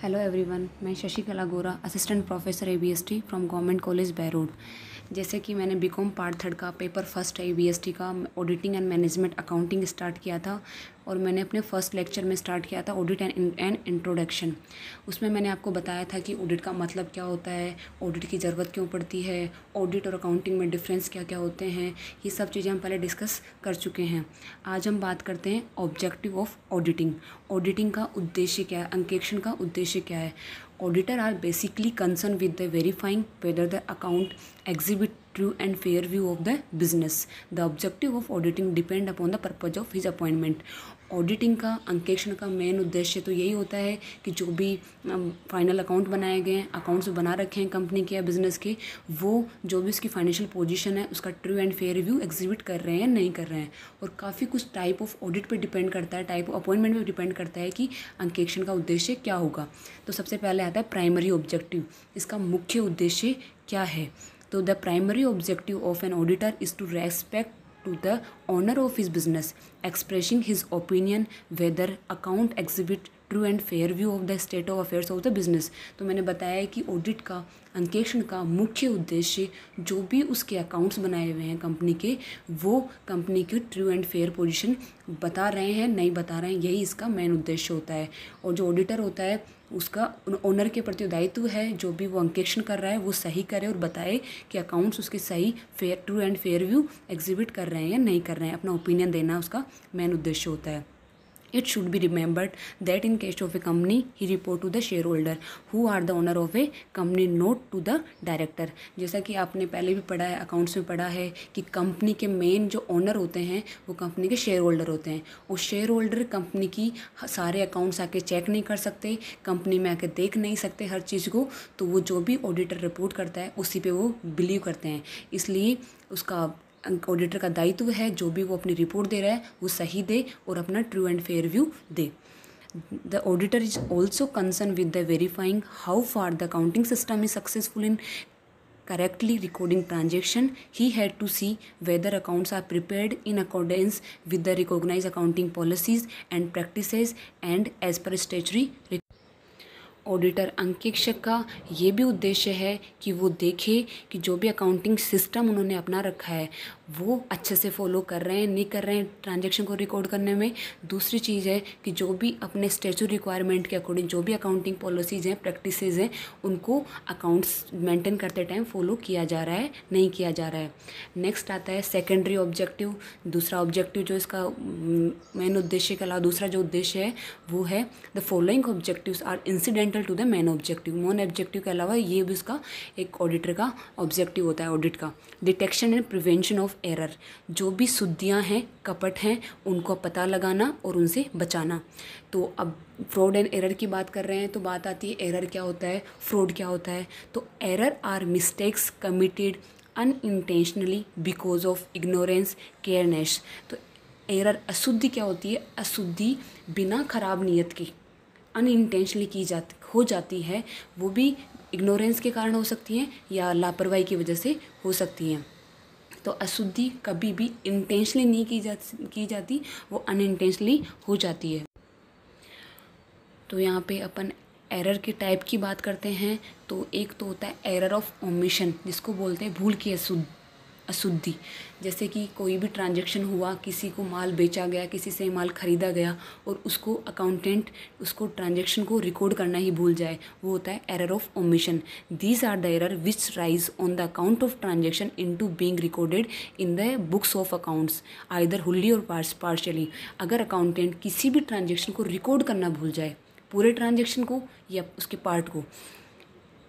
Hello everyone, मैं Shashikala Gora, assistant professor ABST from government college Bairod. जैसे कि मैंने बीकॉम पार्ट थर्ड का पेपर फर्स्ट एबीएसटी का auditing and management accounting start किया था और मैंने अपने फर्स्ट लेक्चर में स्टार्ट किया था ऑडिट एंड इंट्रोडक्शन। उसमें मैंने आपको बताया था कि ऑडिट का मतलब क्या होता है, ऑडिट की ज़रूरत क्यों पड़ती है, ऑडिट और अकाउंटिंग में डिफरेंस क्या क्या होते हैं। ये सब चीज़ें हम पहले डिस्कस कर चुके हैं। आज हम बात करते हैं ऑब्जेक्टिव ऑफ ऑडिटिंग। ऑडिटिंग का उद्देश्य क्या है, अंकेक्षण का उद्देश्य क्या है। Auditor are basically concern with the verifying whether the account exhibit true and fair view of the business. The objective of auditing depend upon the purpose of his appointment. Auditing का अंकेक्षण का मेन उद्देश्य तो यही होता है कि जो भी फाइनल अकाउंट बनाए गए हैं, अकाउंट्स बना रखे हैं कंपनी के या बिजनेस के, वो जो भी उसकी फाइनेंशियल पोजीशन है उसका true and fair review exhibit कर रहे हैं नहीं कर रहे हैं। और काफ़ी कुछ टाइप ऑफ ऑडिट पे डिपेंड करता है, टाइप ऑफ अपॉइंटमेंट पे डिपेंड करता है कि अंकेक्षण का उद्देश्य क्या होगा। तो सबसे पहले आता है प्राइमरी ऑब्जेक्टिव। इसका मुख्य उद्देश्य क्या है? तो the primary objective of an auditor is to respect to the owner of his business, expressing his opinion whether account exhibit true and fair view of the state of affairs of the business. तो मैंने बताया कि audit का अंकेक्षण का मुख्य उद्देश्य जो भी उसके अकाउंट्स बनाए हुए हैं कंपनी के, वो कंपनी की ट्रू एंड फेयर पोजीशन बता रहे हैं नहीं बता रहे हैं, यही इसका मेन उद्देश्य होता है। और जो ऑडिटर होता है उसका ओनर के प्रति दायित्व है, जो भी वो अंकेक्षण कर रहा है वो सही करे और बताए कि अकाउंट्स उसके सही fair true and fair view exhibit कर रहे हैं या नहीं कर रहे हैं। अपना ओपिनियन देना उसका मेन उद्देश्य होता है। It should be remembered that in case of a company, he report to the shareholder, who are the owner of a company, not to the director. जैसा कि आपने पहले भी पढ़ा है, अकाउंट्स में पढ़ा है कि कंपनी के मेन जो ओनर होते हैं वो कंपनी के शेयर होल्डर होते हैं। और शेयर होल्डर कंपनी की सारे अकाउंट्स आके चेक नहीं कर सकते, कंपनी में आके देख नहीं सकते हर चीज़ को। तो वो जो भी ऑडिटर रिपोर्ट करता है उसी पे वो बिलीव करते हैं। इसलिए उसका ऑडिटर का दायित्व है जो भी वो अपनी रिपोर्ट दे रहा है वो सही दे और अपना true and fair view they. The auditor is also concern with the verifying how far the accounting system is successful in correctly recording transaction. He had to see whether accounts are prepared in accordance with the recognized accounting policies and practices and as per statutory। Auditor अंकेक्षक का ये भी उद्देश्य है कि वो देखे कि जो भी अकाउंटिंग सिस्टम उन्होंने अपना रखा है वो अच्छे से फॉलो कर रहे हैं नहीं कर रहे हैं ट्रांजैक्शन को रिकॉर्ड करने में। दूसरी चीज़ है कि जो भी अपने स्टैट्यूटरी रिक्वायरमेंट के अकॉर्डिंग जो भी अकाउंटिंग पॉलिसीज़ हैं, प्रैक्टिसेस हैं, उनको अकाउंट्स मेंटेन करते टाइम फॉलो किया जा रहा है नहीं किया जा रहा है। नेक्स्ट आता है सेकेंडरी ऑब्जेक्टिव। दूसरा ऑब्जेक्टिव जो इसका मेन उद्देश्य के अलावा दूसरा जो उद्देश्य है वो है the following objectives are incidental to the main objective. Main objective के अलावा ये भी उसका एक ऑडिटर का ऑब्जेक्टिव होता है ऑडिट का। Detection and prevention of error. जो भी शुद्धियाँ हैं, कपट हैं, उनको पता लगाना और उनसे बचाना। तो अब फ्रॉड एंड एरर की बात कर रहे हैं तो बात आती है एरर क्या होता है, फ्रॉड क्या होता है। तो error or mistakes committed unintentionally because of ignorance careness. तो एरर अशुद्धि क्या होती है? अशुद्धि बिना खराब नियत की अनइंटेंशनली हो जाती है, वो भी इग्नोरेंस के कारण हो सकती हैं या लापरवाही की वजह से हो सकती हैं। तो अशुद्धि कभी भी इंटेंशनली नहीं की जाती, वो अनइंटेंशनली हो जाती है। तो यहाँ पे अपन एरर के टाइप की बात करते हैं। तो एक तो होता है एरर ऑफ ओमिशन, जिसको बोलते हैं भूल की अशुद्धि। जैसे कि कोई भी ट्रांजैक्शन हुआ, किसी को माल बेचा गया, किसी से माल खरीदा गया और उसको अकाउंटेंट उसको ट्रांजैक्शन को रिकॉर्ड करना ही भूल जाए, वो होता है error of omission. These are the error which rise on the account of transaction into being recorded in the books of accounts either wholly or partially. अगर अकाउंटेंट किसी भी ट्रांजैक्शन को रिकॉर्ड करना भूल जाए, पूरे ट्रांजैक्शन को या उसके पार्ट को,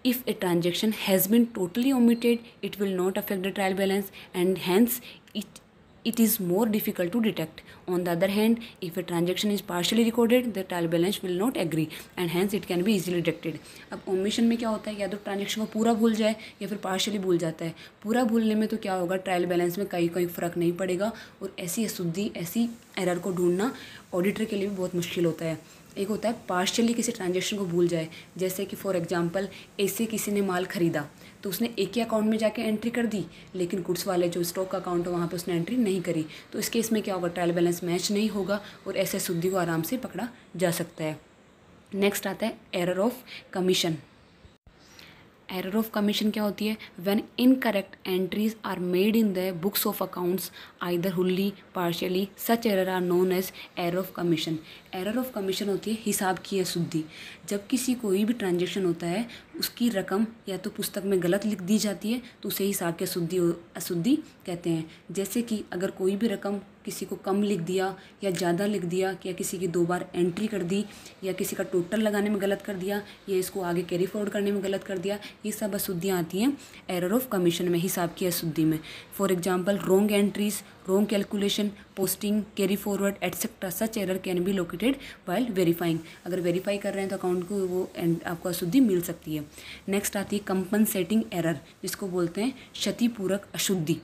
if a transaction has been totally omitted, it will not affect the trial balance and hence it is more difficult to detect. On the other hand, if a transaction is partially recorded, the trial balance will not agree and hence it can be easily detected. अब omission में क्या होता है, या तो transaction को पूरा भूल जाए या फिर पार्शियली भूल जाता है। पूरा भूलने में तो क्या होगा, ट्रायल बैलेंस में कहीं फ़र्क नहीं पड़ेगा और ऐसी अशुद्धि, ऐसी एरर को ढूंढना ऑडिटर के लिए भी बहुत मुश्किल होता है। एक होता है पार्शियली किसी ट्रांजेक्शन को भूल जाए, जैसे कि फॉर एग्जांपल ऐसे किसी ने माल खरीदा तो उसने एक ही अकाउंट में जाके एंट्री कर दी, लेकिन गुड्स वाले जो स्टॉक का अकाउंट है वहाँ पे उसने एंट्री नहीं करी। तो इस केस में क्या होगा, ट्रायल बैलेंस मैच नहीं होगा और ऐसे शुद्धि को आराम से पकड़ा जा सकता है। नेक्स्ट आता है error of commission. Error of commission क्या होती है? When incorrect entries are made in the books of accounts either wholly partially, such error are known as error of commission. Error of commission होती है हिसाब की अशुद्धि। जब किसी कोई भी ट्रांजेक्शन होता है उसकी रकम या तो पुस्तक में गलत लिख दी जाती है तो उसे हिसाब की अशुद्धि कहते हैं। जैसे कि अगर कोई भी रकम किसी को कम लिख दिया या ज़्यादा लिख दिया, या किसी की 2 बार एंट्री कर दी, या किसी का टोटल लगाने में गलत कर दिया, या इसको आगे कैरी फॉरवर्ड करने में गलत कर दिया, ये सब अशुद्धियाँ आती हैं एरर ऑफ कमीशन में, हिसाब की अशुद्धि में। For example wrong entries, wrong calculation, posting, carry forward etcetera, such error can be located while verifying. अगर वेरीफाई कर रहे हैं तो अकाउंट को वो आपको अशुद्धि मिल सकती है। नेक्स्ट आती है कंपनसेटिंग एरर, जिसको बोलते हैं क्षतिपूरक अशुद्धि।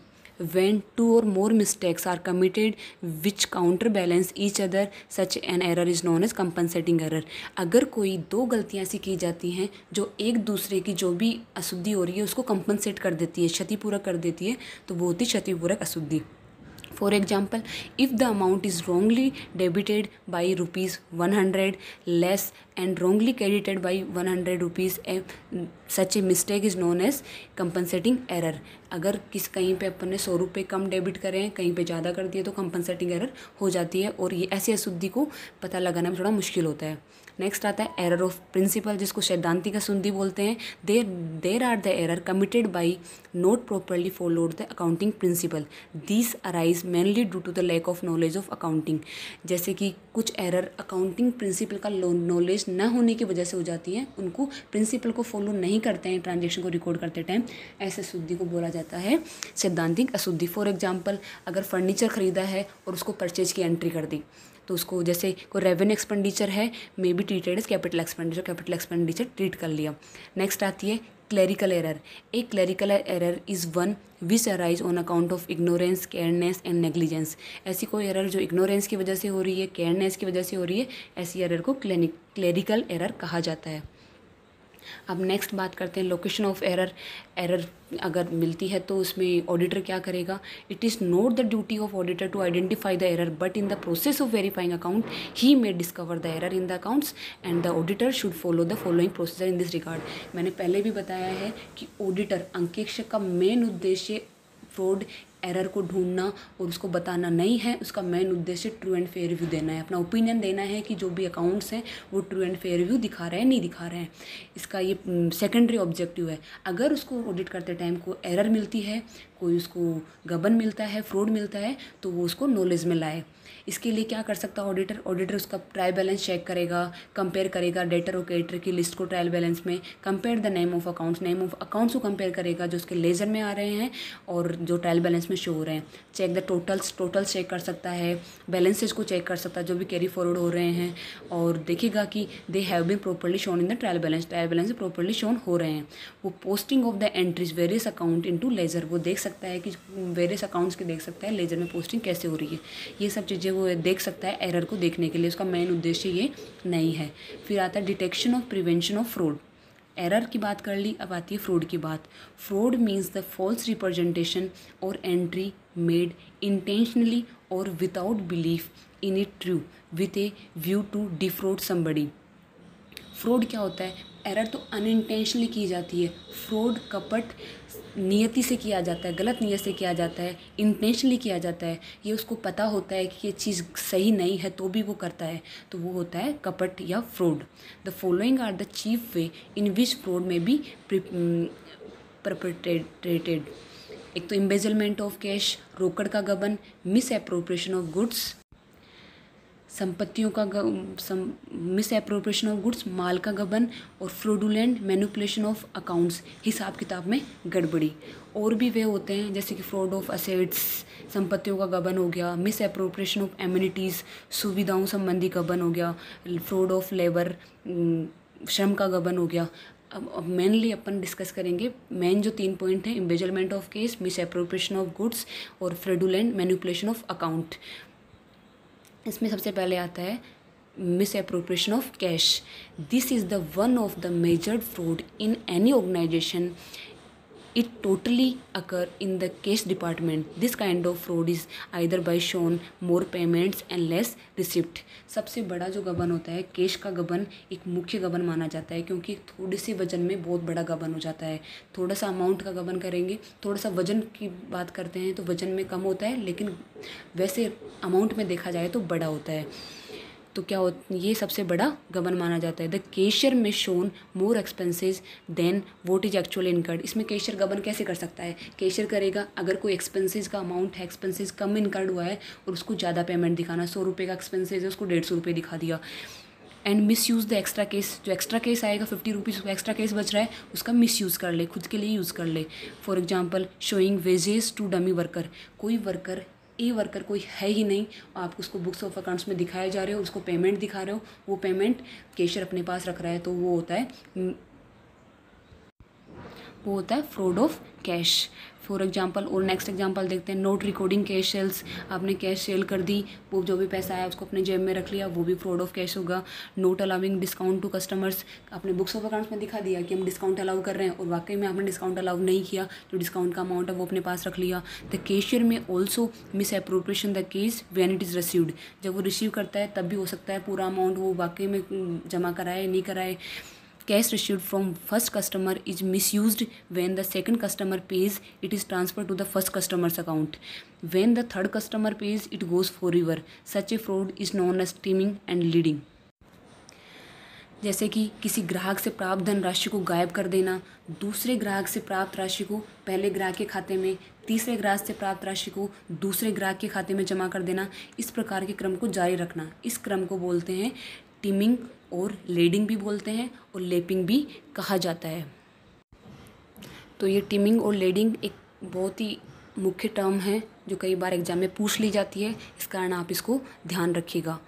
When 2 or more mistakes are committed which counterbalance each other, such an error is known as compensating error। अगर कोई 2 गलतियाँ ऐसी की जाती हैं जो एक दूसरे की जो भी अशुद्धि हो रही है उसको कंपनसेट कर देती है, क्षतिपूरक कर देती है, तो वो होती है क्षतिपूरक अशुद्धि। For example, if the amount is wrongly debited by ₹100 less and wrongly credited by ₹100, such a mistake is known as compensating error। अगर कहीं पे अपन ने 100 रुपये कम डेबिट करें हैं, कहीं पे ज़्यादा कर दिए तो कंपनसेटिंग एरर हो जाती है, और ये ऐसी अशुद्धि को पता लगाना में थोड़ा मुश्किल होता है। नेक्स्ट आता है एरर ऑफ प्रिंसिपल, जिसको सैद्धांतिक अशुद्धि बोलते हैं। There are the error committed by not properly followed the accounting principle, this arise mainly due to the lack of knowledge of accounting. जैसे कि कुछ एरर अकाउंटिंग प्रिंसिपल का नॉलेज न होने की वजह से हो जाती है, उनको प्रिंसिपल को फॉलो नहीं करते हैं ट्रांजेक्शन को रिकॉर्ड करते टाइम, ऐसे अशुद्धि को बोला जाता है सैद्धांतिक अशुद्धि। फॉर एग्जाम्पल अगर फर्नीचर खरीदा है और उसको परचेज की एंट्री कर दी, तो उसको जैसे कोई रेवेन्यू एक्सपेंडिचर है may be treated as capital expenditure treat कर लिया। नेक्स्ट आती है clerical error. A clerical error is one which arise on account of ignorance, careness and negligence. ऐसी कोई एरर जो इग्नोरेंस की वजह से हो रही है, केयरनेस की वजह से हो रही है, ऐसी एरर को क्लरिकल एरर कहा जाता है। अब नेक्स्ट बात करते हैं लोकेशन ऑफ एरर। एरर अगर मिलती है तो उसमें ऑडिटर क्या करेगा? It is not the duty of auditor to identify the error, but in the process of verifying account he may discover the error in the accounts and the auditor should follow the following procedure in this regard. मैंने पहले भी बताया है कि auditor अंकेक्षक का main उद्देश्य fraud error को ढूंढना और उसको बताना नहीं है, उसका मेन उद्देश्य ट्रू एंड फेयर रिव्यू देना है, अपना ओपिनियन देना है कि जो भी अकाउंट्स हैं वो ट्रू एंड फेयर रिव्यू दिखा रहे हैं नहीं दिखा रहे हैं, इसका ये सेकेंडरी ऑब्जेक्टिव है। अगर उसको ऑडिट करते टाइम को एरर मिलती है, कोई उसको गबन मिलता है, फ्रॉड मिलता है, तो वो उसको नॉलेज में लाए। इसके लिए क्या कर सकता है ऑडिटर? ऑडिटर उसका ट्रायल बैलेंस चेक करेगा, कंपेयर करेगा डेटर और क्रेडिटर की लिस्ट को ट्रायल बैलेंस में, compare the name of accounts को कंपेयर करेगा जो उसके लेजर में आ रहे हैं और जो ट्रायल बैलेंस में शो हो रहे हैं। चेक द टोटल्स चेक कर सकता है, बैलेंसेज को चेक कर सकता है जो भी कैरी फॉरवर्ड हो रहे हैं, और देखेगा कि they have been properly shown in the trial balance properly shown हो रहे हैं। वो posting of the entries various account into ledger, वो देख सकता है कि वेरियस अकाउंट्स के देख सकता है लेजर में पोस्टिंग कैसे हो रही है, ये सब चीज़ें वो देख सकता है एरर को देखने के लिए। उसका मेन उद्देश्य ये नहीं है। फिर आता है detection of prevention of fraud. Error की बात कर ली, अब आती है फ्रॉड की बात। Fraud means the false representation और एंट्री मेड इंटेंशनली और without belief in it true with a view to defraud somebody. Fraud क्या होता है? एरर तो अनइंटेंशनली की जाती है, फ्रॉड कपट नियति से किया जाता है, गलत नियत से किया जाता है, इंटेंशनली किया जाता है, ये उसको पता होता है कि ये चीज़ सही नहीं है तो भी वो करता है, तो वो होता है कपट या fraud. The following are the chief way in which fraud may be perpetrated. एक तो एम्बेजलमेंट ऑफ कैश, रोकड़ का गबन, मिस एप्रोप्रिएशन ऑफ गुड्स, संपत्तियों का मिस एप्रोप्रिएशन ऑफ गुड्स, माल का गबन, और फ्रॉडुलेंट मैनिपुलेशन ऑफ अकाउंट्स, हिसाब किताब में गड़बड़ी। और भी वे होते हैं जैसे कि फ्रॉड ऑफ असेट्स, संपत्तियों का गबन हो गया, मिस एप्रोप्रिएशन ऑफ एमिनिटीज़, सुविधाओं संबंधी गबन हो गया, फ्रॉड ऑफ लेबर, श्रम का गबन हो गया। अब मेनली अपन डिस्कस करेंगे मेन जो 3 पॉइंट हैं, embezzlement of case, misappropriation of goods और फ्रॉडुलेंट मैनिपुलेशन ऑफ अकाउंट। इसमें सबसे पहले आता है misappropriation of cash. This is the one of the major fraud in any organisation It totally occur in the cash department. This kind of fraud is either by shown more payments and less receipt. सबसे बड़ा जो गबन होता है cash का गबन एक मुख्य गबन माना जाता है, क्योंकि थोड़े से वजन में बहुत बड़ा गबन हो जाता है। थोड़ा सा अमाउंट का गबन करेंगे, थोड़ा सा वजन की बात करते हैं तो वजन में कम होता है, लेकिन वैसे अमाउंट में देखा जाए तो बड़ा होता है। तो क्या हो, ये सबसे बड़ा गबन माना जाता है। The cashier may shown more expenses than what is actually incurred. इसमें कैशियर गबन कैसे कर सकता है? कैशियर करेगा अगर कोई एक्सपेंसेस का अमाउंट है, एक्सपेंसेस कम इनकर्ड हुआ है और उसको ज़्यादा पेमेंट दिखाना, 100 रुपये का एक्सपेंसेस है उसको 150 रुपये दिखा दिया। And miss use the extra case, जो एक्स्ट्रा केस आएगा 50 रुपीज़ का एक्स्ट्रा केस बच रहा है उसका मिस यूज़ कर ले, खुद के लिए यूज़ कर ले। For example showing wages to dummy worker. कोई वर्कर वर्कर कोई है ही नहीं, आप उसको बुक्स ऑफ अकाउंट्स में दिखाए जा रहे हो, उसको पेमेंट दिखा रहे हो, वो पेमेंट कैशियर अपने पास रख रहा है, तो वो होता है fraud of cash. For example और नेक्स्ट एग्जांपल देखते हैं, नोट रिकॉर्डिंग कैश सेल्स। आपने कैश सेल कर दी, वो जो भी पैसा आया उसको अपने जेब में रख लिया, वो भी फ्रॉड ऑफ कैश होगा। Not allowing discount to customers. आपने बुक्स ऑफ अकाउंट्स में दिखा दिया कि हम डिस्काउंट अलाउ कर रहे हैं और वाकई में आपने डिस्काउंट अलाउ नहीं किया, जो डिस्काउंट का अमाउंट है वो अपने पास रख लिया। द कैशियर में also miss appropriation the case when it is received. जब वो रिसीव करता है तब भी हो सकता है पूरा अमाउंट वो वाकई में जमा कराए नहीं कराए। Cash received from first customer is misused when the second customer pays, it is transferred to the first customer's account. When the third customer pays, it goes forever. Such a fraud is known as skimming and leading. जैसे कि किसी ग्राहक से प्राप्त धनराशि को गायब कर देना, दूसरे ग्राहक से प्राप्त राशि को पहले ग्राहक के खाते में, तीसरे ग्राहक से प्राप्त राशि को दूसरे ग्राहक के खाते में जमा कर देना, इस प्रकार के क्रम को जारी रखना। इस क्रम को बोलते हैं टिमिंग और लेडिंग भी बोलते हैं और लेपिंग भी कहा जाता है। तो ये टिमिंग और लेडिंग एक बहुत ही मुख्य टर्म है जो कई बार एग्जाम में पूछ ली जाती है, इस कारण आप इसको ध्यान रखिएगा।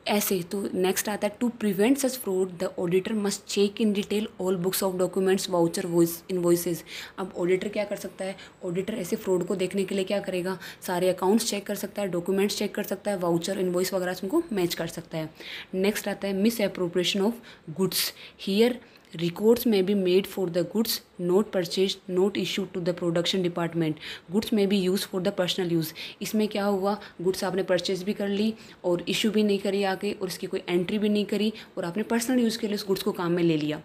ऐसे तो नेक्स्ट आता है, to prevent such fraud the auditor must check in detail all books of documents voucher invoices. अब ऑडिटर क्या कर सकता है? ऑडिटर ऐसे फ्रॉड को देखने के लिए क्या करेगा? सारे अकाउंट्स चेक कर सकता है, डॉक्यूमेंट्स चेक कर सकता है, वाउचर इनवॉइस वगैरह उनको मैच कर सकता है। नेक्स्ट आता है misappropriation of goods. Here records may be made for the goods not purchased, not issued to the production department. Goods may be used for the personal use. इसमें क्या हुआ, गुड्स आपने purchase भी कर ली और issue भी नहीं करी आके, और इसकी कोई एंट्री भी नहीं करी, और आपने पर्सनल यूज़ के लिए उस गुड्स को काम में ले लिया,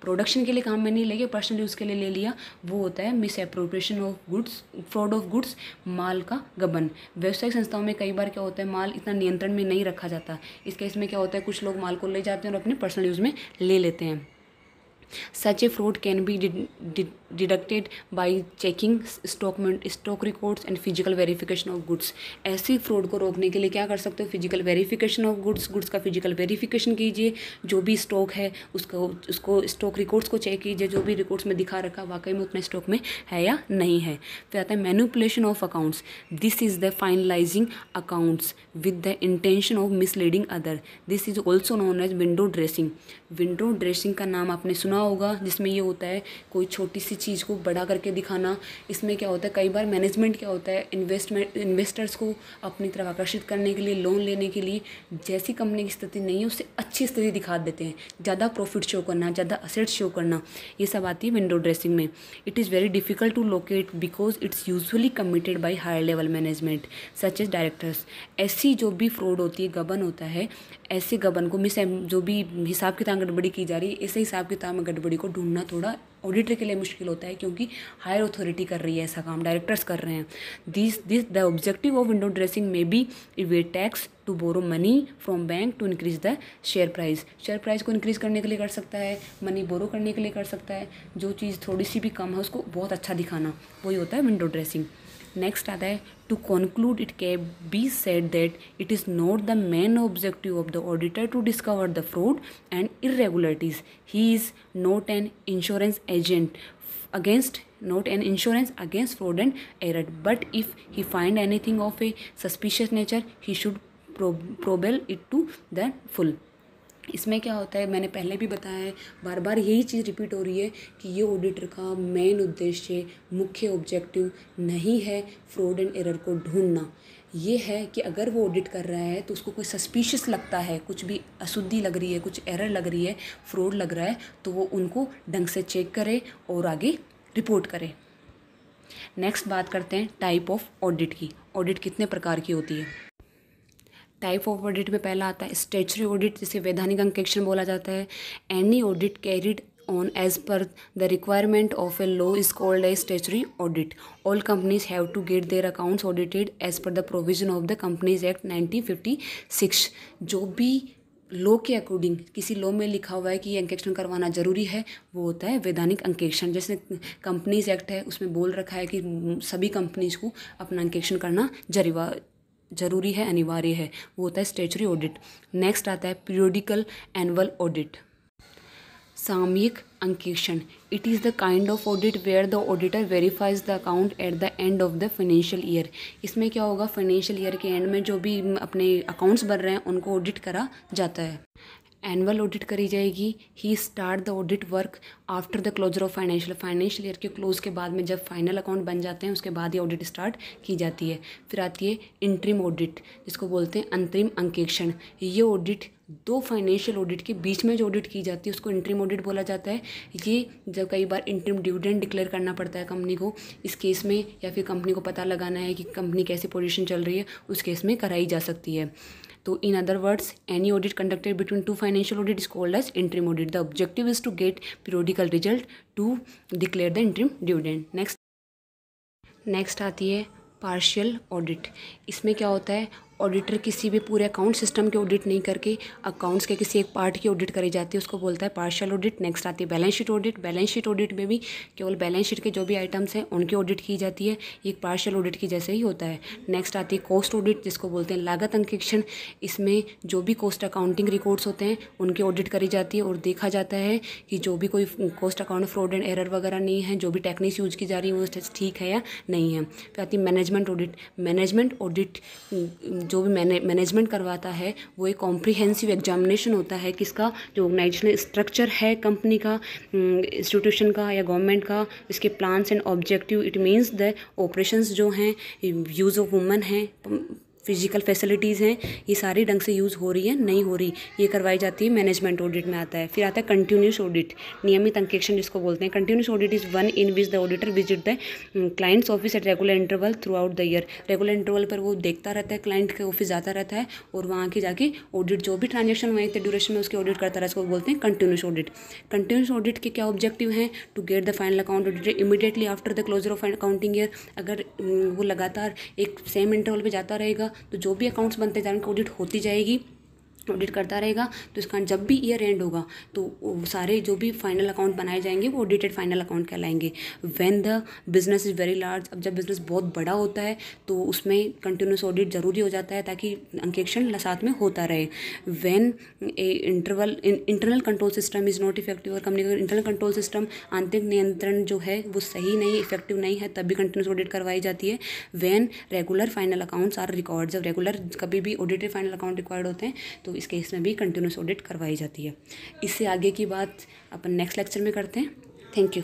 प्रोडक्शन के लिए काम में नहीं लेके पर्सनल यूज़ के लिए ले लिया, वो होता है misappropriation of goods, fraud of goods, माल का गबन। व्यावसायिक संस्थाओं में कई बार क्या होता है, माल इतना नियंत्रण में नहीं रखा जाता। इस केस में क्या होता है, कुछ लोग माल को ले जाते हैं और अपने पर्सनल यूज़ में ले लेते हैं। Such a fraud can be deducted by checking stock records and physical verification of goods. ऐसी फ्रॉड को रोकने के लिए क्या कर सकते हो? फिजिकल वेरिफिकेशन ऑफ गुड्स का फिजिकल वेरिफिकेशन कीजिए, जो भी स्टॉक है उसको स्टॉक रिकॉर्ड्स को चेक कीजिए, जो भी रिकॉर्ड्स में दिखा रखा वाकई में उतना स्टॉक में है या नहीं है। फिर आता है manipulation of accounts. This is the finalising accounts with the intention of misleading other. This is also known as window dressing. Window dressing का नाम आपने सुना होगा, जिसमें ये होता है कोई छोटी सी चीज़ को बड़ा करके दिखाना। इसमें क्या होता है, कई बार मैनेजमेंट क्या होता है, इन्वेस्टर्स को अपनी तरफ आकर्षित करने के लिए, लोन लेने के लिए जैसी कंपनी की स्थिति नहीं है उससे अच्छी स्थिति दिखा देते हैं, ज़्यादा प्रॉफिट शो करना, ज़्यादा असेट्स शो करना, ये सब आती है विंडो ड्रेसिंग में। It is very difficult to locate because it's usually committed by higher level management such as directors. ऐसी जो भी फ्रॉड होती है, गबन होता है, ऐसे गबन को जो भी हिसाब किताब गड़बड़ी की जा रही है, ऐसे हिसाब किताब में गड़बड़ी को ढूंढना थोड़ा ऑडिटर के लिए मुश्किल होता है, क्योंकि हायर अथॉरिटी कर रही है ऐसा काम, डायरेक्टर्स कर रहे हैं। This the objective of window dressing may be evade tax to borrow money from bank to increase the share price. Share price को इंक्रीज करने के लिए कर सकता है, मनी बोरो करने के लिए कर सकता है, जो चीज़ थोड़ी सी भी कम है उसको बहुत अच्छा दिखाना, वही होता है विंडो ड्रेसिंग। नेक्स्ट आता है to conclude it can be said that it is not the main objective of the auditor to discover the fraud and irregularities. He is not an insurance agent against fraud and error, but if he find anything of a suspicious nature he should probe it to the full. इसमें क्या होता है, मैंने पहले भी बताया है, बार बार यही चीज़ रिपीट हो रही है कि ये ऑडिटर का मेन उद्देश्य, मुख्य ऑब्जेक्टिव नहीं है फ्रॉड एंड एरर को ढूंढना। ये है कि अगर वो ऑडिट कर रहा है तो उसको कोई सस्पिशियस लगता है, कुछ भी अशुद्धि लग रही है, कुछ एरर लग रही है, फ्रॉड लग रहा है, तो वो उनको ढंग से चेक करे और आगे रिपोर्ट करे। नेक्स्ट बात करते हैं टाइप ऑफ ऑडिट की। ऑडिट कितने प्रकार की होती है। टाइप ऑफ ऑडिट में पहला आता है स्टैट्यूटरी ऑडिट, जिसे वैधानिक अंकेक्षण बोला जाता है। Any audit carried on as per the requirement of a law is called a statutory audit. All companies have to get their accounts audited as per the provision of the Companies Act 1956. जो भी law के according किसी law में लिखा हुआ है कि ये अंकेक्षण करवाना जरूरी है, वो होता है वैधानिक अंकेक्षण। जैसे कंपनीज एक्ट है, उसमें बोल रखा है कि सभी कंपनीज को अपना अंकेक्षण करना जरूरी है, अनिवार्य है, वो होता है स्टैट्यूटरी ऑडिट। नेक्स्ट आता है पीरियोडिकल एनुअल ऑडिट, सामयिक अंकेक्षण। It is the kind of audit where the auditor verifies the account at the end of the financial year. इसमें क्या होगा, फाइनेंशियल ईयर के एंड में जो भी अपने अकाउंट्स बन रहे हैं उनको ऑडिट करा जाता है। एनुअल ऑडिट करी जाएगी। He start the audit work after the closure of financial year के क्लोज के बाद में, जब फाइनल अकाउंट बन जाते हैं उसके बाद ही ऑडिट स्टार्ट की जाती है। फिर आती है इंटरिम ऑडिट, जिसको बोलते हैं अंतरिम अंकेक्षण। ये ऑडिट दो फाइनेंशियल ऑडिट के बीच में जो ऑडिट की जाती है उसको इंटरिम ऑडिट बोला जाता है। ये जब कई बार इंटरिम डिविडेंड डिक्लेयर करना पड़ता है कंपनी को, इस केस में, या फिर कंपनी को पता लगाना है कि कंपनी कैसी पोजीशन चल रही है, उस केस में कराई जा सकती है। तो in other words, any audit conducted between two financial audit is called as interim audit. The objective is to get periodical result to declare the interim dividend. Next आती है पार्शियल ऑडिट। इसमें क्या होता है, ऑडिटर किसी भी पूरे account system के ऑडिट नहीं करके अकाउंट्स के किसी एक पार्ट की ऑडिट करी जाती है, उसको बोलता है पार्शियल ऑडिट। नेक्स्ट आती है balance sheet audit. Balance sheet audit में भी केवल बैलेंस शीट के जो भी आइटम्स हैं उनकी ऑडिट की जाती है, एक पार्शियल ऑडिट की जैसे ही होता है। नेक्स्ट आती है कॉस्ट ऑडिट, जिसको बोलते हैं लागत अंकेक्षण। इसमें जो भी कॉस्ट अकाउंटिंग रिकॉर्ड्स होते हैं उनकी ऑडिट करी जाती है और देखा जाता है कि जो भी कोई cost account fraud and error वगैरह नहीं है, जो भी टेक्निक्स यूज की जा रही है वो ठीक है या नहीं है। फिर आती है मैनेजमेंट ऑडिट। मैनेजमेंट ऑडिट जो भी मैनेजमेंट करवाता है वो एक कॉम्प्रिहेंसिव एग्जामिनेशन होता है, किसका, जो ऑर्गेनाइजेशनल स्ट्रक्चर है कंपनी का, इंस्टीट्यूशन का या गवर्नमेंट का, इसके plans and objective. It means the operations जो हैं, यूज़ ऑफ वुमन हैं, फिजिकल फैसिलिटीज़ हैं, ये सारी ढंग से यूज़ हो रही है नहीं हो रही, ये करवाई जाती है मैनेजमेंट ऑडिट में आता है। फिर आता है कंटिन्यूस ऑडिट, नियमित अंकेक्षण जिसको बोलते हैं। Continuous audit is one in which the auditor visit the clients office at regular interval through out the year. Regular interval पर वो देखता रहता है, क्लाइंट के ऑफिस जाता रहता है और वहाँ के जाके ऑडिट जो भी ट्रांजेक्शन हुए थे ड्यूरेशन में उसके ऑडिट करता रहा, इसको बोलते हैं कंटिन्यूस ऑडिट। कंटिन्यूस ऑडिट के क्या ऑब्जेक्टिव हैं, to get the final account audited immediately after the closure of accounting year. अगर वो लगातार एक सेम इंटरवल पे जाता रहेगा तो जो भी अकाउंट्स बनते जाएंगे ऑडिट होती जाएगी, ऑडिट करता रहेगा, तो इसका जब भी ईयर एंड होगा तो सारे जो भी फाइनल अकाउंट बनाए जाएंगे वो ऑडिटेड फाइनल अकाउंट कहलाएंगे। When the business is very large, अब जब बिजनेस बहुत बड़ा होता है तो उसमें कंटिन्यूस ऑडिट ज़रूरी हो जाता है ताकि अंकेक्षण साथ में होता रहे। When internal control system is not effective, और कंपनी का इंटरनल कंट्रोल सिस्टम, आंतरिक नियंत्रण जो है वो सही नहीं, इफेक्टिव नहीं है, तब भी कंटिन्यूस ऑडिट करवाई जाती है। When regular final accounts are record, जब रेगुलर कभी भी ऑडिटेड फाइनल अकाउंट रिक्वायर्ड होते हैं तो इस केस में भी कंटिन्यूस ऑडिट करवाई जाती है। इससे आगे की बात अपन नेक्स्ट लेक्चर में करते हैं। Thank you.